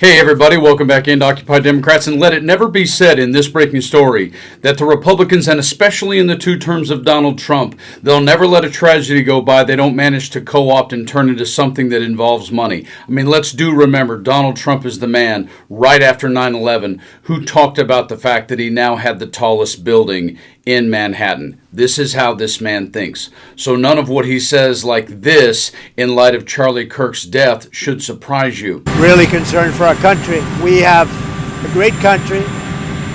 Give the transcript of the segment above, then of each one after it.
Hey everybody, welcome back into Occupy Democrats, and let it never be said in this breaking story that the Republicans, and especially in the 2 terms of Donald Trump, they'll never let a tragedy go by they don't manage to co-opt and turn into something that involves money. I mean, let's do remember, Donald Trump is the man right after 9/11 who talked about the fact that he now had the tallest building in Manhattan. This is how this man thinks. So none of what he says like this, in light of Charlie Kirk's death, should surprise you. Really concerned for our country. We have a great country.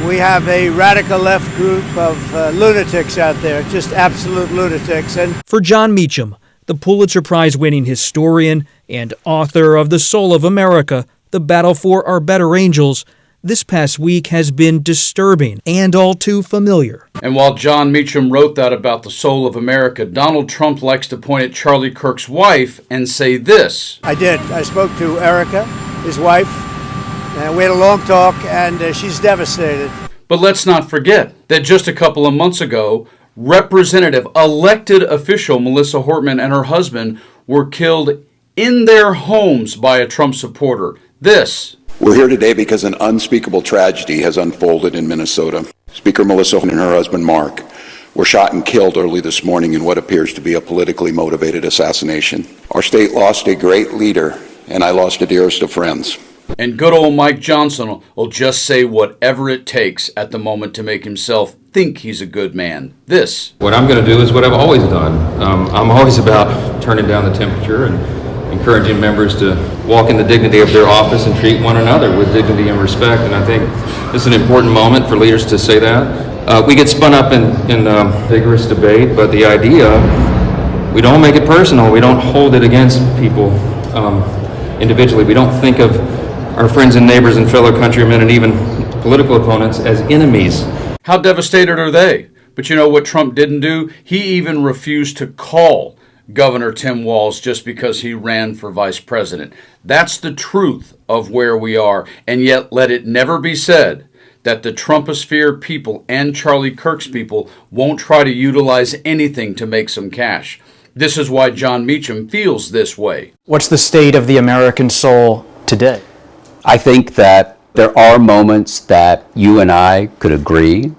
We have a radical left group of lunatics out there, just absolute lunatics. And for Jon Meacham, the Pulitzer Prize-winning historian and author of The Soul of America, The Battle for Our Better Angels, this past week has been disturbing and all too familiar. And while Jon Meacham wrote that about the soul of America, Donald Trump likes to point at Charlie Kirk's wife and say this. I did. I spoke to Erika, his wife, and we had a long talk, and she's devastated. But let's not forget that just a couple of months ago, Representative, elected official Melissa Hortman and her husband were killed in their homes by a Trump supporter. This. We're here today because an unspeakable tragedy has unfolded in Minnesota. Speaker Melissa and her husband Mark were shot and killed early this morning in what appears to be a politically motivated assassination. Our state lost a great leader, and I lost the dearest of friends. And good old Mike Johnson will just say whatever it takes at the moment to make himself think he's a good man. This. What I'm going to do is what I've always done. I'm always about turning down the temperature and encouraging members to walk in the dignity of their office and treat one another with dignity and respect. And I think this is an important moment for leaders to say that. We get spun up in vigorous debate, but the idea, we don't make it personal. We don't hold it against people individually. We don't think of our friends and neighbors and fellow countrymen and even political opponents as enemies. How devastated are they? But you know what Trump didn't do? He even refused to call Governor Tim Walz just because he ran for vice president. That's the truth of where we are. And yet let it never be said that the Trumposphere people and Charlie Kirk's people won't try to utilize anything to make some cash. This is why Jon Meacham feels this way. What's the state of the American soul today? I think that there are moments that you and I could agree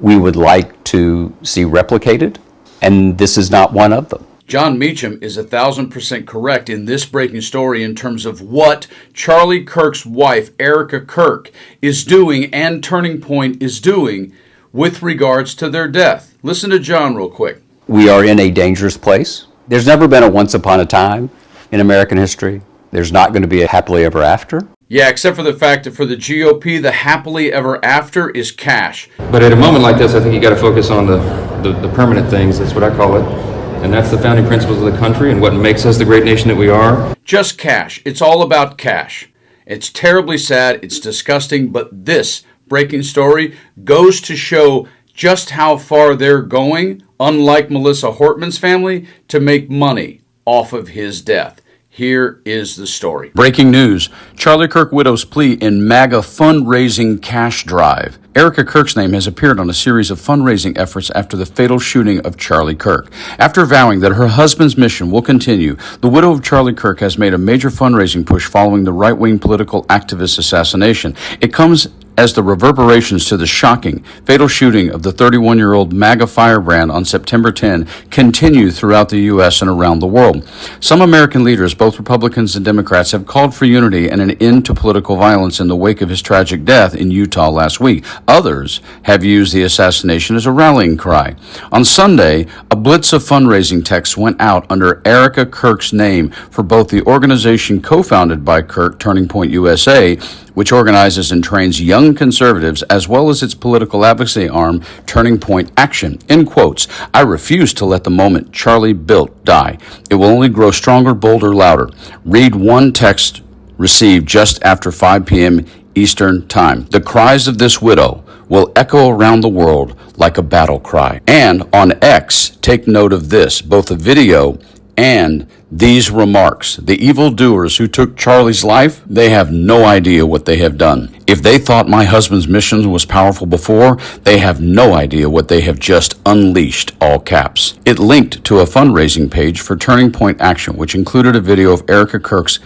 we would like to see replicated, and this is not one of them. Jon Meacham is 1,000% correct in this breaking story in terms of what Charlie Kirk's wife, Erika Kirk, is doing and Turning Point is doing with regards to their death. Listen to Jon real quick. We are in a dangerous place. There's never been a once upon a time in American history. There's not going to be a happily ever after. Yeah, except for the fact that for the GOP, the happily ever after is cash. But at a moment like this, I think you got to focus on the permanent things. That's what I call it. And that's the founding principles of the country and what makes us the great nation that we are. Just cash. It's all about cash. It's terribly sad. It's disgusting. But this breaking story goes to show just how far they're going, unlike Melissa Hortman's family, to make money off of his death. Here is the story. Breaking news. Charlie Kirk widow's plea in MAGA fundraising cash drive. Erika Kirk's name has appeared on a series of fundraising efforts after the fatal shooting of Charlie Kirk. After vowing that her husband's mission will continue, the widow of Charlie Kirk has made a major fundraising push following the right-wing political activist's assassination. It comes as the reverberations to the shocking, fatal shooting of the 31-year-old MAGA firebrand on September 10 continue throughout the U.S. and around the world. Some American leaders, both Republicans and Democrats, have called for unity and an end to political violence in the wake of his tragic death in Utah last week. Others have used the assassination as a rallying cry. On Sunday, a blitz of fundraising texts went out under Erika Kirk's name for both the organization co-founded by Kirk, Turning Point USA, which organizes and trains young conservatives, as well as its political advocacy arm, Turning Point Action. In quotes, I refuse to let the moment Charlie built die. It will only grow stronger, bolder, louder. Read one text received just after 5 p.m. Eastern Time. The cries of this widow will echo around the world like a battle cry. And on X, take note of this, both a video and these remarks. The evildoers who took Charlie's life, they have no idea what they have done. If they thought my husband's mission was powerful before, they have no idea what they have just unleashed, all caps. It linked to a fundraising page for Turning Point Action, which included a video of Erika Kirk's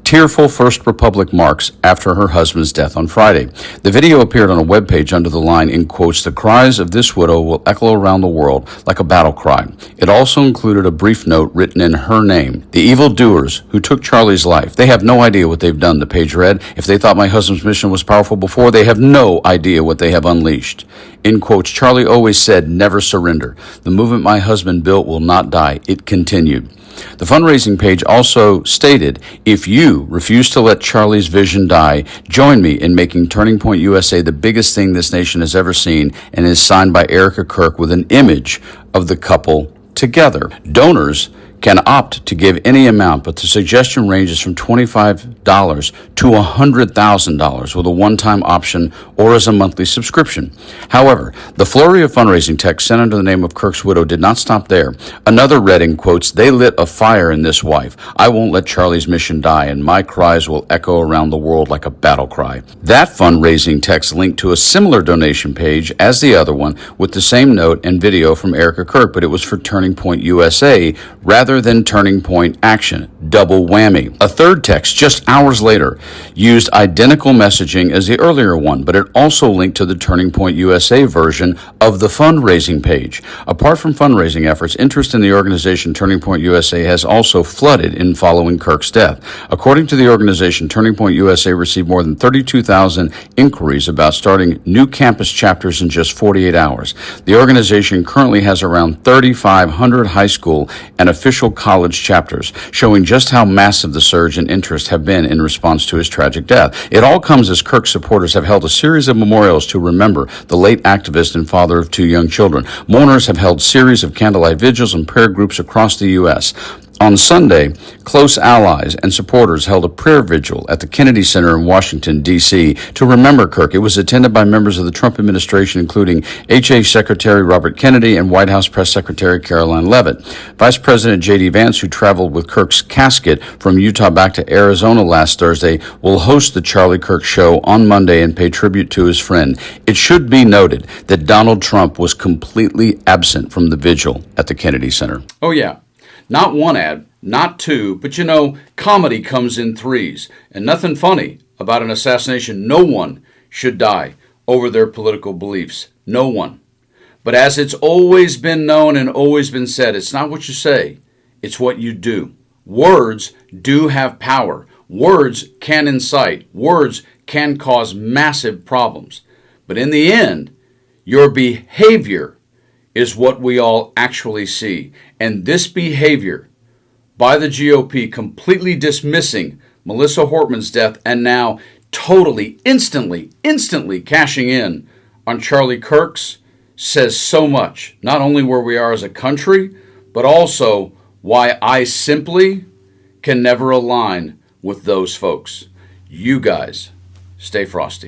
tearful First Republic marks after her husband's death on Friday. The video appeared on a webpage under the line, in quotes, "The cries of this widow will echo around the world like a battle cry." It also included a brief note written in her name. "The evildoers who took Charlie's life, they have no idea what they've done," the page read. "If they thought my husband's mission was powerful before, they have no idea what they have unleashed." In quotes, Charlie always said, "Never surrender. The movement my husband built will not die." It continued. The fundraising page also stated, "If you refuse to let Charlie's vision die, join me in making Turning Point USA the biggest thing this nation has ever seen," and is signed by Erika Kirk with an image of the couple together. Donors can opt to give any amount, but the suggestion ranges from $25 to $100,000 with a one-time option or as a monthly subscription. However, the flurry of fundraising texts sent under the name of Kirk's widow did not stop there. Another read in quotes, "They lit a fire in this wife. I won't let Charlie's mission die, and my cries will echo around the world like a battle cry." That fundraising text linked to a similar donation page as the other one with the same note and video from Erika Kirk, but it was for Turning Point USA rather than Turning Point Action. Double whammy. A third text just hours later used identical messaging as the earlier one, but it also linked to the Turning Point USA version of the fundraising page. Apart from fundraising efforts, interest in the organization Turning Point USA has also flooded in following Kirk's death. According to the organization, Turning Point USA received more than 32,000 inquiries about starting new campus chapters in just 48 hours. The organization currently has around 3,500 high school and official college chapters, showing just how massive the surge in interest have been in response to his tragic death. It all comes as Kirk supporters have held a series of memorials to remember the late activist and father of 2 young children. Mourners have held series of candlelight vigils and prayer groups across the U.S. On Sunday, close allies and supporters held a prayer vigil at the Kennedy Center in Washington, D.C. to remember Kirk. It was attended by members of the Trump administration, including H.H. Secretary Robert Kennedy and White House Press Secretary Caroline Leavitt. Vice President J.D. Vance, who traveled with Kirk's casket from Utah back to Arizona last Thursday, will host the Charlie Kirk Show on Monday and pay tribute to his friend. It should be noted that Donald Trump was completely absent from the vigil at the Kennedy Center. Oh, yeah. Not one ad, not two, but comedy comes in threes. And nothing funny about an assassination. No one should die over their political beliefs. No one. But as it's always been known and always been said, it's not what you say, it's what you do. Words do have power. Words can incite. Words can cause massive problems. But in the end, your behavior is what we all actually see. And this behavior by the GOP, completely dismissing Melissa Hortman's death and now totally, instantly cashing in on Charlie Kirk's, says so much, not only where we are as a country, but also why I simply can never align with those folks. You guys, stay frosty.